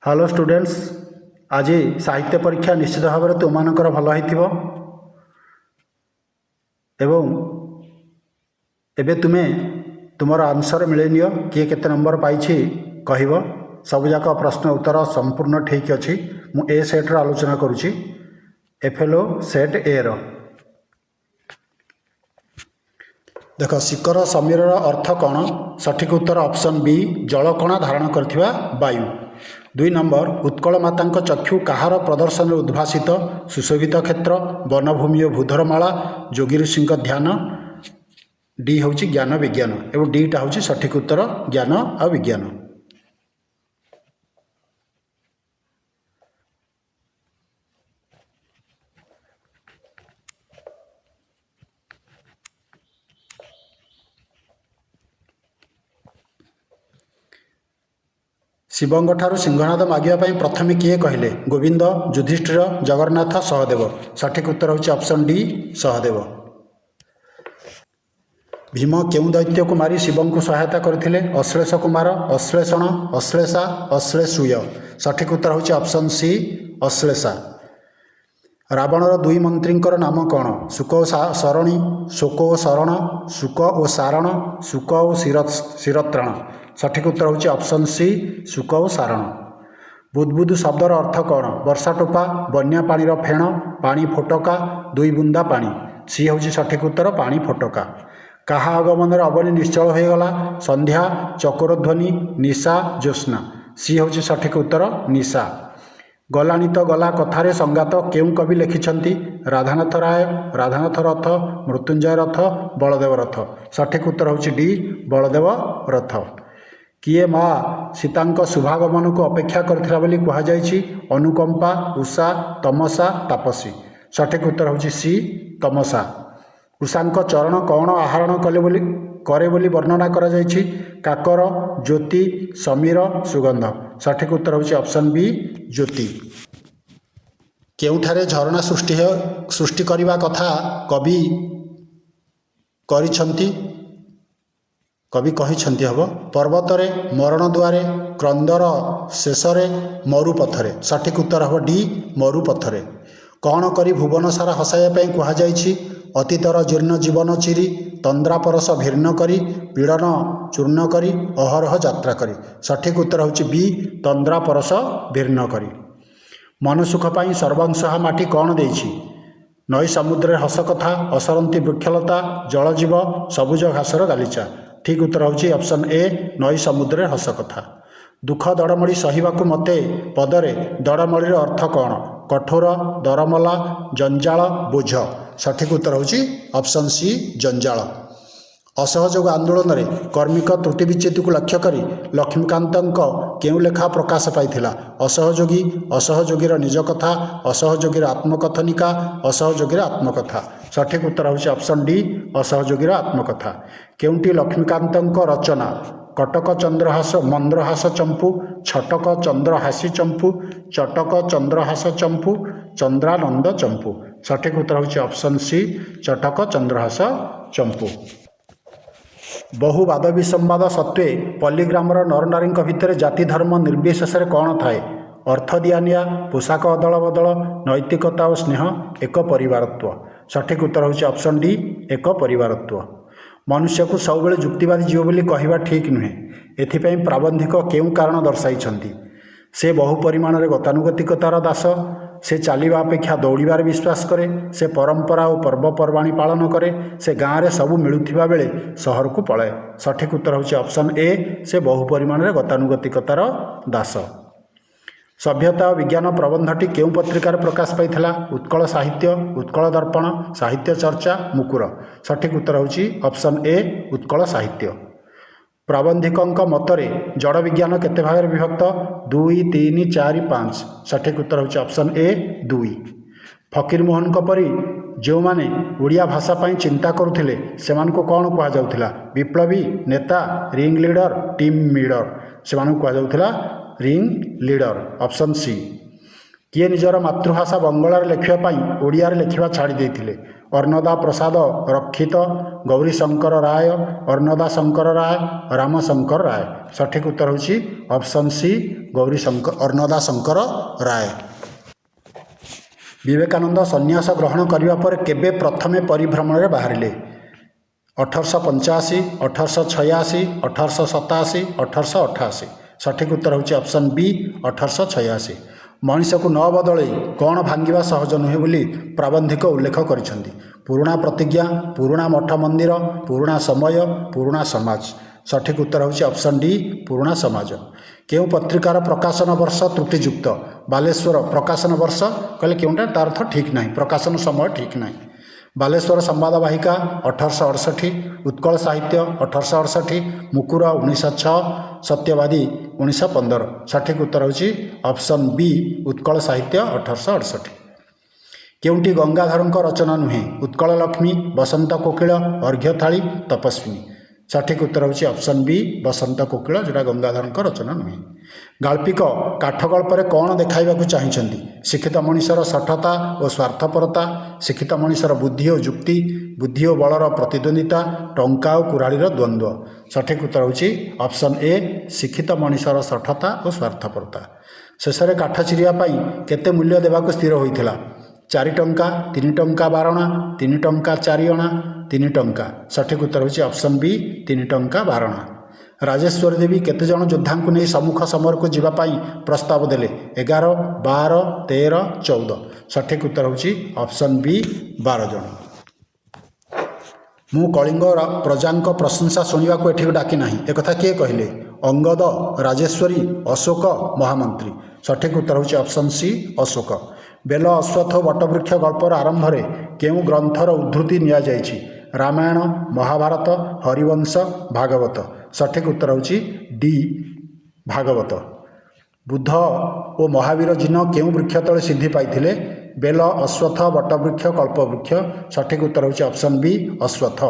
Hello students, आज साहित्य परीक्षा निश्चित भाव में तुम मानकर भल हो एवं एबे तुम्हें तुमर आंसर मिले नियो किए केते नंबर पाइछि कहब। सबुजाक प्रश्न उत्तर संपूर्ण ठीक अच्छी। मु ए सेट्र आलोचना करुच्ची एफएलओ सेट ए रो। देख शिखर समीर अर्थ कौन? सठिक उत्तर ऑप्शन बी जलकणा धारण करथिबा वायु। 2 नंबर उत्कल माता चक्षु कहार प्रदर्शन उद्भासित? सुशोभित क्षेत्र, वनभूमि और भूधरमाला, जोगी ऋषि ध्यान। डी हूँ ज्ञान विज्ञान एवं डीटा हूँ सठिक उत्तर ज्ञान आ विज्ञान। शिवंग ठारू सिंहनाद मागिया प्रथमे किए कहले? गोविंद, युधिष्ठिर, जगन्नाथ, सहदेव। सठिक उत्तर हूँ ऑप्शन डी सहदेव। भीम केउं दैत्य को मारी शिवं को सहायता करथिले? अश्लेष कुमार, अश्लेषण, अश्लेषा, अश्लेषूय। सठिक उत्तर हूँ ऑप्शन सी अश्लेषा। रावणर 2 मंत्री नाम कौन? शुक और सरणी, शोक और शरण, शुक और सारण, शुक और शिरत्राण। सठिक उत्तर हूँ ऑप्शन सी शुक और सारण। बुदबुद शब्दर अर्थ कौन? वर्षा टोपा, बन्या पानीर फेण, पानी फोटका, 2 बुंदा पानी। सी हूँ सठिक उत्तर पानी फोटका। काहा आगमन अवनी निश्चल होगला? संध्या, चकोरध्वनि, निशा, ज्योत्स्ना। सी हूँ सठिक उत्तर निशा। गलानी तो गला कथारे संगात केउं कवि लिखिछंती? राधानाथ राय, राधानाथ रथ, मृत्युंजय रथ, बलदेव रथ। सठिक उत्तर हूँ डी बलदेव रथ। किए माँ सीतांक शुभागमन को अपेक्षा करथिला बोली कहा जायछि? अनुकंपा, उषा, तमसा, तापसी। सठिक उत्तर हूँ सी तमसा। उषांक चरण कौन आहरण कले बोली करे बोली वर्णना करा जायछि? काकर, ज्योति, समीर, सुगंध। सठिक उत्तर हूँ ऑप्शन बी ज्योति। केउठारे झरणा सृष्टि करने कथा कवि करिछंती? कवि कहिछंती हब पर्वतरे, मरण द्वारे, क्रंदर शेषरे, मरुपथरे। सठिक उत्तर हम डी मरुपथरे। कौन करी भुवन सारा हसाइया कहा जायछि? अतीतर जीर्ण जीवन चिरी, तंद्रा परस भीर्ण करी, पीड़न चूर्ण करी, अहरह यात्रा करी। सठिक उत्तर हूँ बी तंद्रा परस भीर्ण करी। मनुसुख पाई सर्वंशहा माटी कौन देछि? नई समुद्र हस कथा, असरंती वृक्षलता, जलजीव, सबुज घासर गालीचा। ठीक उत्तर हूँ ऑप्शन ए नई समुद्र हस कथा। दुख दड़मड़ी सहिबाकु मते पदरे दड़मड़ीर अर्थ कौन? कठोर, दरमला, जंजाल, बोझ। सठिक उत्तर हूँ ऑप्शन सी जंजाल। असहयोग आंदोलन में कर्मिक त्रुटि विच्युति को लक्ष्य करी लक्ष्मीकांत केउं लेखा प्रकाश पाइथिला? असहयोगी, असहयोगीर निज कथा, असहयोगीर आत्मकथनिका, असहयोगीर आत्मकथा। सठिक उत्तर हूँ ऑप्शन डी असहयोगीर आत्मकथा। केउंटी लक्ष्मीकांत रचना? कटक चंद्रहास मंद्रहास चंपू, छटक चंद्रहासी चंपू, चटक चंद्रहास चंपू, चंद्रानंद चंपू। सठिक उत्तर हूँ ऑप्शन सी चटक चंद्रहास चंपू। बहु वाद विसंवाद सत्वे पल्लीग्रामर नरनारी भितर जाति धर्म निर्विशेष कौन थाए? अर्थ दिया निया, पोशाक अदल बदल, नैतिकता और स्नेह, एक परिवारत्व। सठिक उत्तर हूँ ऑप्शन डी एक परिवारत्व। मनुष्य को सबुबले जुक्तिवादी जीव बोली कहवा ठीक नुहे। एथिपाई प्राबंधिक केउं कारण दर्शाइछंती? से बहु परिमाण में गतानुगतिकतार दास, से चलवा अपेक्षा दौड़ार विश्वास करे, से परंपरा और पर्वपर्वाणी पालन करे, से गाँव में सबू मिलुथिबा बेले सहर को पलाए। सठिक उत्तर हूँ ऑप्शन ए से बहु परिमाण में गतानुगतिकतार दास। सभ्यता और विज्ञान प्रबंधटी केउं पत्रिकार प्रकाश पाइथिला? उत्कल साहित्य, उत्कल दर्पण, साहित्य चर्चा, मुकुर। सठिक उत्तर हूँ ऑप्शन ए उत्कल साहित्य। प्राबंधिक मतरे जड़ विज्ञान केते भाग विभक्त? 2, 3, 4, 5। सठिक उत्तर हूँ ऑप्शन ए 2। फकीर मोहन परी जो माने ओडिया भाषा पाई चिंता करुथिले सेमानको कौन कहा जाउथिला? विप्लवी, नेता, रिंग लीडर, टीम लीडर। सेमानको कहा जाउथिला रिंग लीडर। Option C. किए निजर मातृभाषा बंगलार लेखापी ओडियार लेखा छाड़ी देथिले? अर्णदा प्रसाद रक्षित, गौरीशंकर राय, अर्णदा शंकर राय, रामशंकर राय। सठिक उत्तर हूँ ऑप्शन सी गौरी शंकर अन्नदा शंकर राय। विवेकानंद सन्यास ग्रहण करने पर केबे प्रथमे परिभ्रमण में बाहरिले? 1885, 1886, 1887, 1888। सठिक उत्तर होची ऑप्शन बी 1886। मनीष को न बदल कौन भांगा सहज नुहे बोली प्राबंधिक उल्लेख करिसेंती। पुराणा प्रतिज्ञा, पुराणा मठ मंदिर, पुराणा समय, पुराणा समाज। सठिक उत्तर होची ऑप्शन डी पुराणा समाज। केउ पत्रिकार प्रकाशन वर्ष त्रुटियुक्त? बालेश्वर प्रकाशन वर्ष कहले केउटा तार अर्थ ठीक नहीं, प्रकाशन समय ठीक नहीं। बालेश्वर संवाद वाहिका 1868, उत्कल साहित्य 1868, मुकुर 1906, सत्यवादी 1915। सठिक उत्तर होची ऑप्शन बी उत्कल साहित्य 1868। केउटी गंगाधर रचना नुहे? उत्कल लक्ष्मी, बसंत कोकिल, अर्घ्यथाली, तपस्विनी। सठिक उत्तर होची ऑप्शन बी बसंत कोकिल, जोटा गंगाधर रचना नुहे। गाल्पिक काठगल्पर कौन देखाइबाकू चाहिछंती? शिक्षित मनीषर सठता और स्वार्थपरता, शिक्षित मनीषर बुद्धि और जुक्ति, बुद्धि और बलर प्रतिद्वंदिता, टंका और कुराड़ीर द्वंद्व। सठिक उत्तर होची ऑप्शन ए शिक्षित मनीषर सठता और स्वार्थपरता। शेष में काठ चिरिया केते मूल्य देवाकू स्थिर होइथिला? 4 टंका, 3 टंका 12 अणा, 3 टंका 4 अणा, 3 टंका। सठिक उत्तर होची ऑप्शन बी 3 टंका 12 अणा। राजेश्वरी देवी केते जन योद्धा को नहीं सम्मुख समर को जीवाई प्रस्ताव देले? 11, 12, 13, 14। सठिक उत्तर होची ऑप्शन बी 12 जन। मु कलिंग प्रजांक प्रशंसा शुणा को एठी डाकी नाही, एक कथा किए कहले? अंगद, राजेश्वरी, अशोक, महामंत्री। सठिक उत्तर होची ऑप्शन सी अशोक। बेल अश्वत्थ वटवृक्ष गल्पर आरंभ में केउ ग्रंथर उद्धृति निया जायछि? रामायण, महाभारत, हरिवंश, भागवत। सठिक उत्तर होची डी भागवत। बुद्ध और महावीर जिन केउ वृक्ष तले सिद्धि पाइथिले? बेल, अश्वत्थ, वटवृक्ष, कल्पवृक्ष। सठिक उत्तर होची ऑप्शन बी अश्वत्थ।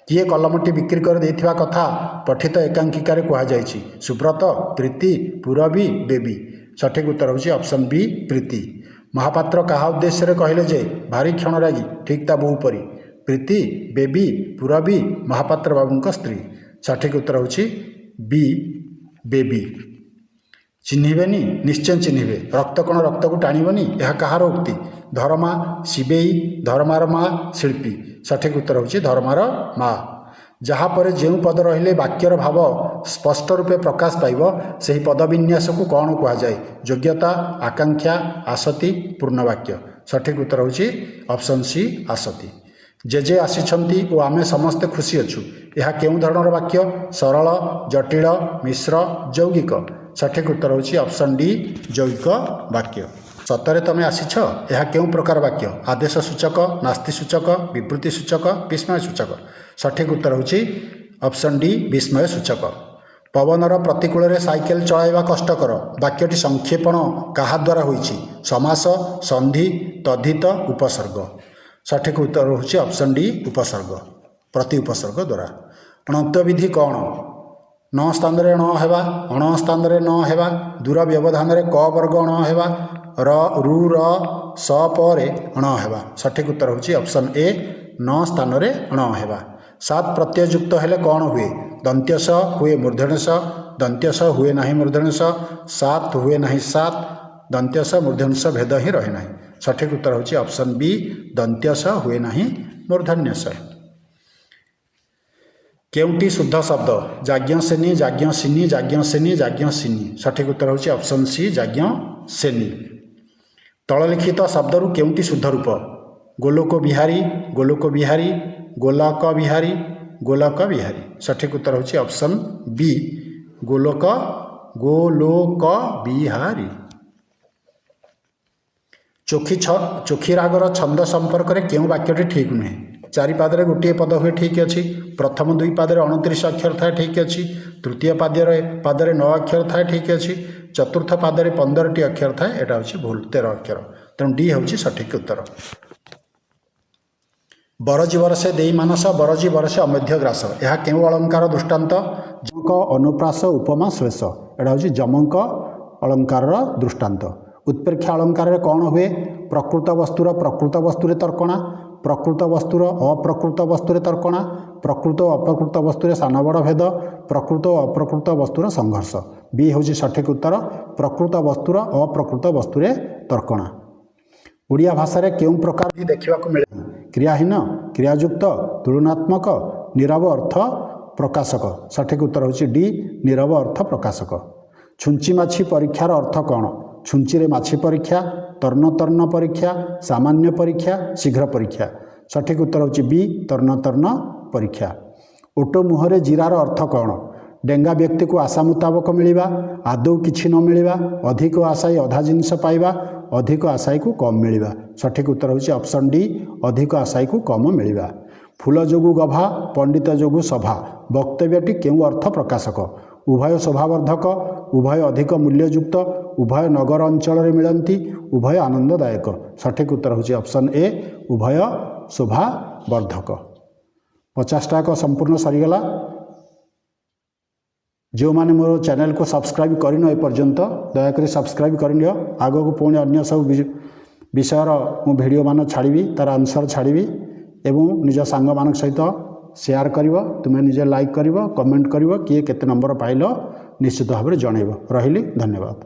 किए कलमटी बिक्री कर देथिबा कथा पठित एकांकिकार कहा जायछि? सुब्रत, प्रीति, पूरबी, बेबी। सठिक उत्तर होची ऑप्शन बी प्रीति। महापात्र कहा उद्देश्य कहले जे भारी क्षणरागी ठीक ता बहु परी? प्रीति, बेबी, पूरबी, महापात्र बाबू स्त्री। सठिक उत्तर होची बी बेबी। चिन्हिबेनी? निश्चय चिन्हिबे। रक्त कण रक्त को टाणिबनी, यह कहार उक्ति? धर्मा, शिवेई, धर्मार माँ, शिल्पी। सठिक उत्तर होची धर्मार माँ। जहाँ पर जो पद रहिले वाक्यर भाव स्पष्ट रूपे प्रकाश पाइब ସେହି पद विन्यास को कौन कहा जाए? योग्यता, आकांक्षा, आसति, पूर्णवाक्य। सठिक उत्तर होची ऑप्शन सी आसति। जेजे आसिछंती ओ आमे समस्ते खुशी अछु, यह केउं धरणर वाक्य? सरल, जटिल, मिश्र, यौगिक। सठिक उत्तर होची ऑप्शन डी यौगिक वाक्य। सतरे तमे आसिछ, यह केउं प्रकार वाक्य? आदेश सूचक, नास्ति सूचक, विवृत्ति सूचक, विस्मय सूचक। सठिक उत्तर होची ऑप्शन डी विस्मय सूचक। पवनर प्रतिकूल रे साइकेल चलाइबा कष्टकर, वाक्यटी संक्षेपण काहा द्वारा होईछि? समास, संधि, तद्धित, उपसर्ग। सठिक उत्तर होची ऑप्शन डी उपसर्ग, प्रति उपसर्ग द्वारा। अणत्व विधि कौन? न स्थान रे न हेबा, अण स्थान रे न हेबा, दूर व्यवधान रे क वर्ग अण हेबा, र रु र स परे अण हेबा। सठिक उत्तर होची ऑप्शन ए न स्थान रे अण हेबा। 7 प्रत्यय युक्त हेले कौन हुए? दंत्यस हुए मूर्धन्यस, दंत्यस हुए नाही मूर्धन्यस, 7 हुए नाही 7, दंत्यस मूर्धन्यस भेद ही रहे नाही। सठिक उत्तर होची ऑप्शन बी दंत्यस हुए नाही मूर्धन्यस। केउंटी शुद्ध शब्द? जाज्ञसेनी, जाज्ञसिनी, जाज्ञसेनी, जाज्ञसिनी। सठिक उत्तर होची ऑप्शन सी जाज्ञसेनी। तललिखित शब्दरू केउंटी शुद्ध रूप? गोलोक बिहारी, गोलोक बिहारी, गोलक बिहारी, गोलक बिहारी। सठिक उत्तर होची ऑप्शन बी गोलोक बिहारी। चोखी रागर छंद संपर्क में केउं वाक्यटी ठीक नुहे? 4 पादरे गोटे पद हुए ठीक अच्छी, प्रथम 2 पादरे 29 अक्षर थाए ठीक अच्छी, तृतीय पादरे 9 अक्षर थाए ठीक अच्छी, चतुर्थ पादरे 15टी अक्षर थाए, एटा होची भूल 13 अक्षर। तेणु डी होची सठिक उत्तर। बरजी बरसे देई मानस, बरजी बरसे अमेध्य ग्रास, यह केउं अलंकार दृष्टांत? जमक, अनुप्रास, उपमा, श्लेष। एटा होची जमक अलंकार दृष्टांत। उत्प्रेक्षा अलंकार कौन हुए? प्रकृत वस्तुर प्रकृत वस्तुरे तर्कणा, प्रकृत वस्तुर अप्रकृत वस्तुरे तर्कणा प्रकृत और अप्रकृत वस्तुरे सान बड़ भेद प्रकृत और अप्रकृत वस्तुर संघर्ष बी हूँ सठिक उत्तर प्रकृत वस्तुर अप्रकृत वस्तुरे तर्कणा। ओडिया भाषा रे केउं प्रकार भी देखा मिले क्रियाहीन क्रियायुक्त तुलनात्मक नीरव अर्थ प्रकाशक सठिक उत्तर हूँ डी नीरव अर्थ प्रकाशक। छुंची माछी परीक्षार अर्थ कौन छुंची रे माछी परीक्षा तर्ण तर्ण परीक्षा सामान्य परीक्षा शीघ्र परीक्षा सठिक उत्तर हूँ बी तर्ण तर्ण परीक्षा। ओटो मुहरे जीरार अर्थ कौन डेंगा व्यक्ति को आशा मुताबक मिलवा आदौ किछि न मिलवा अधिक आशायी अधा जिनस पाइबा अधिक आशायी को कम मिलवा सठिक उत्तर हूँ ऑप्शन डी अधिक आशायी को कम मिलवा। फूल जोगु गभा पंडित जोगु सभा वक्तव्यटी केउं अर्थ प्रकाशक उभय शोभावर्धक उभय अधिक मूल्ययुक्त उभय नगर अंचल रे मिलती उभय आनंददायक सठिक उत्तर हूँ ऑप्शन ए उभय शोभावर्धक। 50टा संपूर्ण सरीगला जो माने मोर चैनल को सब्सक्राइब करन एपर्यंत दयाक सब्सक्राइब करनी आग को पुणी अन्य सब विषयर मु भिडियो मान छाड़ी तार आंसर छाड़ी एवं निज सांग मान सहित शेयर करिवो तुमे निजे लाइक करिवो कमेंट करिवो किए केते नंबर पाइलो निश्चित भाव में जनइब रही धन्यवाद।